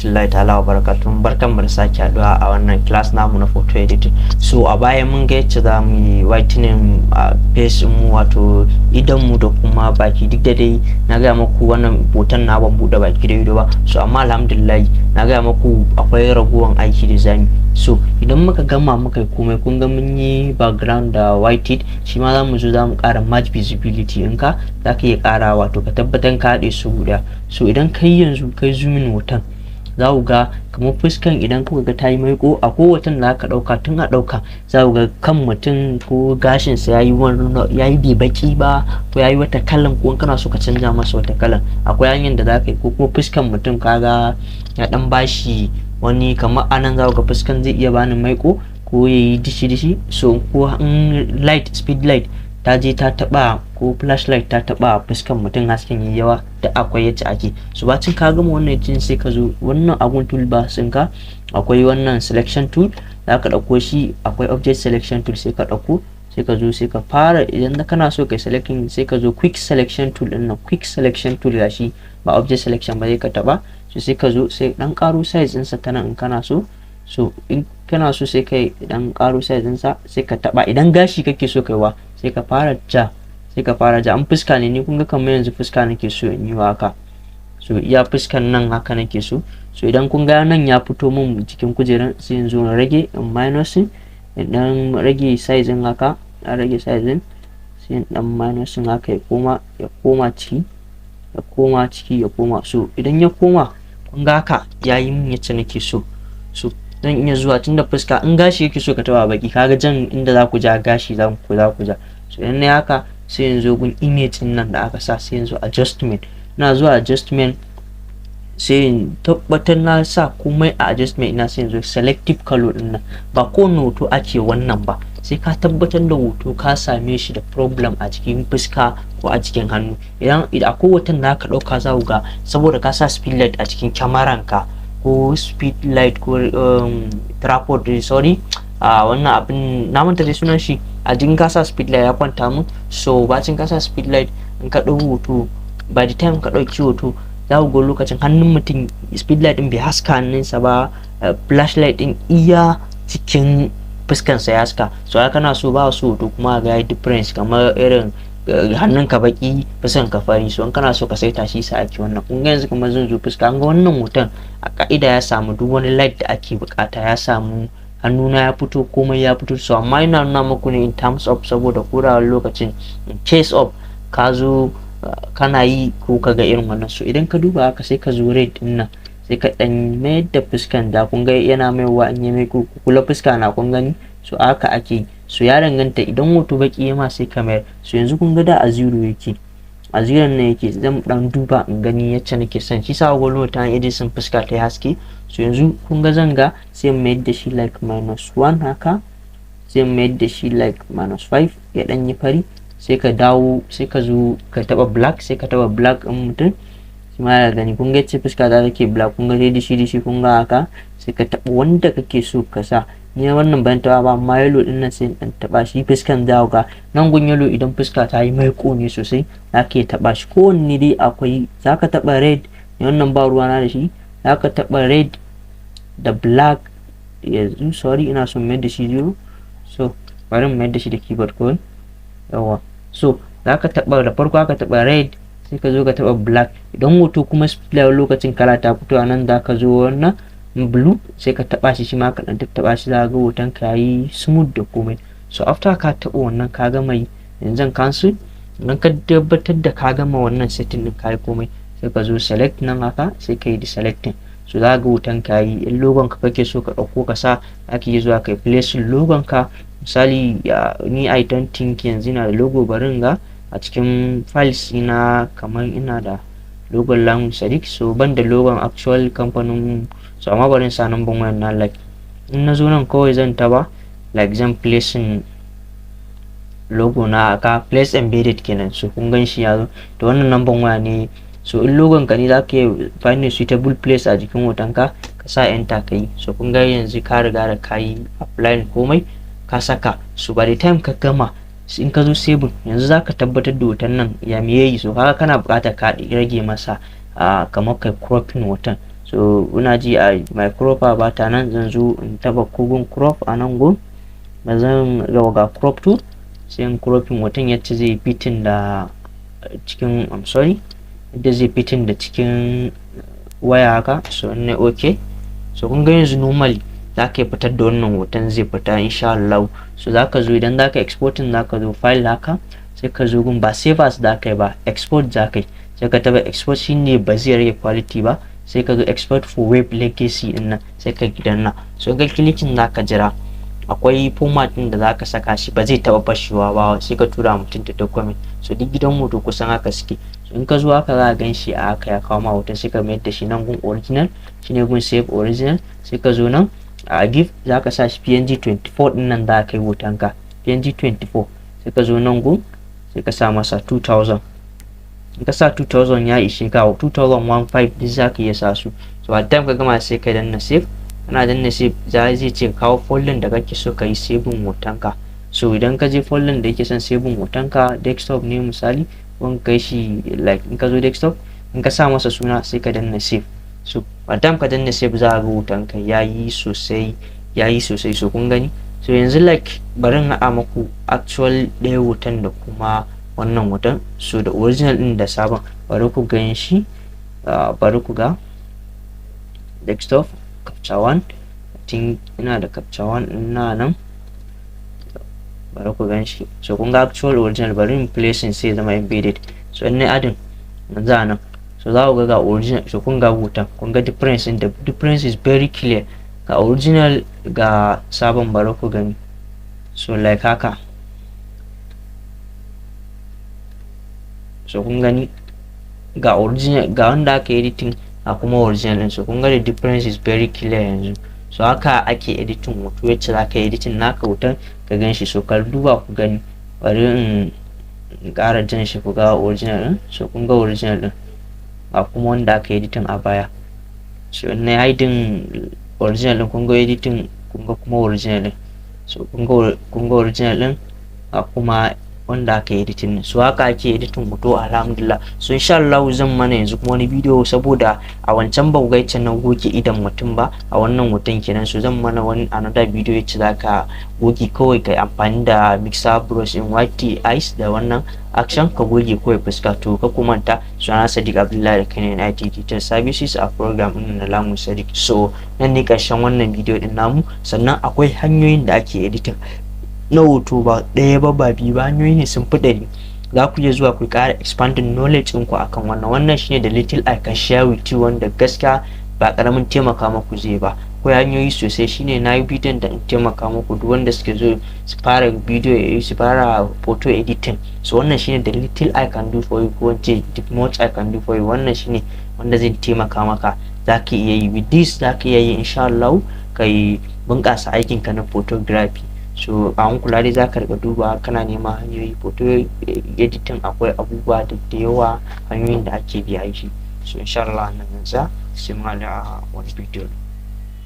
rahmatullahi ta'ala wa barakatuh. Barkanmu da sake haduwa a wannan class namu na photo editing. So a baya mun ga yadda za mu yi whitening a face mu, wato idan mu da kuma baki. Duk da dai na ga muku wannan hoton na ban bude baki da ido ba, so amma alhamdulillah na ga muku akwai raguwan aiki da zamu. So idan muka gama muka yi komai, kun ga mun yi background da whited, shi ma za mu zo za mu ƙara match visibility ɗinka. Za ka iya ƙara, wato ka tabbatar ka haɗe su guda. So idan kai yanzu kai zoomin hoton, za ku ga kamar fuskan idan kuka ga ta yi maiko, a kowace da aka ɗauka tun a ɗauka za ku ga kan mutum ko gashinsa ya yi bai baki ba, ko ya yi wata kalan, ko kana so ka canza masa wata kalan, akwai hanyar da za ka yi. Ko kuma fuskan mutum kaga ya ɗan bashi wani, kamar anan za ku ga fuskan zai iya bani maiko ko ya yi dishi-dishi. So ko light, speed light ta je ta taba, ko flashlight ta taba fuskan mutum, hasken yayi yawa, da akwai yace ake. So bacin ka gama wannan jin, sai ka zo wannan abun toolbar ka, akwai wannan selection tool, za ka dauko shi. Akwai object selection tool, sai ka dauko, sai ka zo sai ka fara, idan kana so kai selecting sai ka zo quick selection tool din nan. Quick selection tool gashi, ba object selection ba, sai ka taba. So sai ka zo sai dan karo size din sa tana in kana so. So in kana so sai kai dan karo size din sa, sai ka taba. Idan gashi kake so kaiwa, sai ka fara ja, sai ka fara ja. An fuska ne, ni kun ga kamar yanzu fuska nake so in yi haka. So iya fuskan nan haka nake so. So idan kun ga nan ya fito min cikin kujeran, sai yanzu na rage in minusin, idan rage size din haka, na rage size din, sai dan minusin haka, ya koma ciki, ya koma ciki, ya koma. So idan ya koma, kun ga haka yayi min yace nake so. So zan iya zuwa, tunda fuska in gashi yake so ka taba baki, kaga jan inda za ku ja gashi za ku ja. So idan ne haka, sai yanzu gun image din nan da aka sa, sai yanzu adjustment. Na zuwa adjustment, sai in tabbatar na sa komai a adjustment ina, sai yanzu selective color din nan. Ba kowane hoto ake wannan ba, sai ka tabbatar da hoto ka same shi da problem a cikin fuska ko a cikin hannu. Idan akwai hoton da aka dauka, za ku ga saboda ka sa speed light a cikin kyamaran ka, ko speed light ko tripod, sorry, wannan abin na manta da sunan shi, a jikin kasa speed light ya kwanta mu. So bacin kasa speed light, in ka dau hoto, by the time ka dauki hoto, za ku ga lokacin hannun mutum speed light din bai haska hannunsa ba, flashlight din iya cikin fuskansa ya haska. So haka kana so ba su hoto kuma ga difference, kamar irin hannunka baki fuskan ka fari. So in kana so ka saita shi sa ake wannan. Kun ga yanzu kamar zan zo fuska, an ga wannan hoton a ka'ida ya samu duk wani light da ake bukata, ya samu hannuna ya fito, komai ya fito. So amma ina nuna muku ne in terms of, saboda kura lokacin in case of ka zo kana yi ko kaga irin wannan. So idan ka duba haka, sai ka zo red din nan, sai ka dan mayar da fuskan da, kun ga yana maiwa in ya mai kula fuska na, kun gani. So haka ake. So ya danganta, idan hoto baki ma sai ka mayar. So yanzu kun ga da a zero yake, a zero ne yake. Zan dan duba in gani yacce nake son shi, sa gwalo ta editing fuska ta haske. So yanzu kun ga zanga, sai mayar da shi like -1 haka, sai mayar da shi like -5, ya dan yi fari. Sai ka dawo, sai ka zo ka taba black, sai ka taba black din mutum, shi ma ya gani. Kun ga ce fuska ta take black, kun ga dai dishi, kun ga haka. Sai ka taba wanda kake so ka sa. Ni wannan ban taba ba, amma yellow din nan sai dan taba shi fuskan. Za ga nan gun yellow, idan fuska ta yi maiko ne sosai, zaka taba shi. Kowanne dai akwai, zaka taba red, wannan ba ruwa na da shi. Zaka taba red da black, yanzu sorry ina son mai da shi 0. So bari mu mai da shi da keyboard kawai, yawa. So zaka taba da farko, aka taba red, sai ka zo ka taba black. Idan hoto kuma split lokacin kala ta fito a nan, zaka zo wannan blue, sai ka taba shi ma ka dan taba shi, za ga hoton ka yi smooth da komai. So after ka taba wannan, ka gama yi, yanzu cancel. Idan ka tabbatar da ka gama wannan setting din, ka yi komai, sai ka zo select nan haka, sai ka yi deselecting. So za ga hoton ka yi. In logon ka kake so ka dauko ka sa, ake yi zuwa kai place logon ka. Misali ni I don't think yanzu ina da logo, barin ga a cikin files ina kamar ina da logon Lamun Sadiq. So ban da logon actual kamfanin. So amma bari in sa number waya na, like in na zo nan kawai zan taba, like zan placing logo na aka place embedded kenan. So kun gan shi ya zo da wannan number waya ne. So in logon ka ne, za ka yi find a suitable place a jikin hoton ka, ka sa enter ka yi. So kun ga yanzu ka riga da ka yi apply komai ka saka. So by the time ka gama, in ka zo save, yanzu za ka tabbatar da hoton nan ya me yayi. So kaga kana buƙatar ka rage masa kamar kai cropping hoton. so ina ji a my cropper ba ta nan, zan zo in taba kogon crop a nan gun, ba zan ga crop to sai in cropping hoton yadda zai fitin da cikin yadda zai fitin da cikin waya haka. So ne okay, so kun ga yanzu normally zaka fitar da wannan hoton zai fita insha Allah. So zaka zo idan zaka exporting, zaka zo file haka sai ka zo gun ba save as zaka yi ba, export zaka yi, sai ka taba export, shine ba zai rage quality ba, sai ka zo export for web legacy din nan sai ka gidanna. So ga clicking zaka jira, akwai format din da zaka saka shi ba zai taba fashewa ba, sai ka tura mutum ta document. So duk gidan hoto kusan haka suke. So in ka zo haka za ka gan shi a haka ya kawo ma hoton, sai ka mayar da shi nan gun original, shine gun save original, sai ka zo nan a give zaka sa shi png 24 din nan za ka yi hoton ka png 24, sai ka zo nan gun sai ka sa masa 2000. in ka sa 2000 ya ishe ka, 2015 duk za ka iya sa su. So a time ka gama sai ka danna save, kana danna save zai ce kawo folder da kake so ka yi saving hoton ka. So idan ka je folder da yake son saving hoton ka, desktop ne misali, kun kai shi like in ka zo desktop, in ka sa masa suna sai ka danna save. So a time ka danna save za ka ga hoton ka yayi sosai. So kun gani, so yanzu like bari in haɗa muku actual ɗaya hoton da kuma wannan hoton, so da original din da sabon. Bari ku gan shi, bari ku ga desktop capture one, ina da capture one ina nan, bari ku gan shi. So kun ga actual original, bari in placing sai zama embedded. So in na adin yanzu nan, so za ku ga original. So kun ga hoton, kun ga difference, and the difference is very clear, ga original ga sabon. Bari ku gani, so like haka. So kun gani ga original, ga wanda aka editing a kuma original din. So kun ga the difference is very clear yanzu. So haka ake editing hoto, wacce za ka editing naka hoton ka gan shi. So ka duba ku gani, bari in ƙara jan shi ku ga original din. So kun ga original din a kuma wanda aka editing a baya. So na hiding original din, kun ga editing, kun ga kuma original din. So kun ga original din a kuma wanda aka editing. So haka ake editing hoto alhamdulillah. So insha Allah zan mana yanzu kuma wani bidiyo, saboda a wancan ba ku ga na goge idan mutum ba, a wannan hoton kenan. So zan mana wani another video yace zaka goge kawai kai amfani da mixer brush in white eyes da wannan action ka goge kawai fuska. To ka kumanta suna Sadiq Abdullahi da kanin IT Digital Services a program din na Lamu Sadiq. So nan ne karshen wannan bidiyo din namu. Sannan akwai hanyoyin da ake editing na hoto, ba ɗaya ba ba biyu ba, hanyoyi ne sun fi ɗari. Za ku iya zuwa ku ƙara expanding knowledge ɗinku akan wannan shine da little I can share with you, wanda gaskiya ba ƙaramin taimaka muku zai ba. Akwai hanyoyi sosai, shine na yi bidiyon da in taimaka muku duk wanda suke zo su fara bidiyo, su fara photo editing. So wannan shine the little I can do for you, ko the much I can do for you. Wannan shine wanda zai taimaka maka, za ka iya yi with this, za ka iya yi insha Allah kai bunƙasa aikinka na photography. So a kula dai za ka riga duba, kana neman hanyoyi photo editing, akwai abubuwa da yawa hanyoyin da ake bi a yi. So insha Allah nan yanzu sai mu haɗu a wani bidiyo.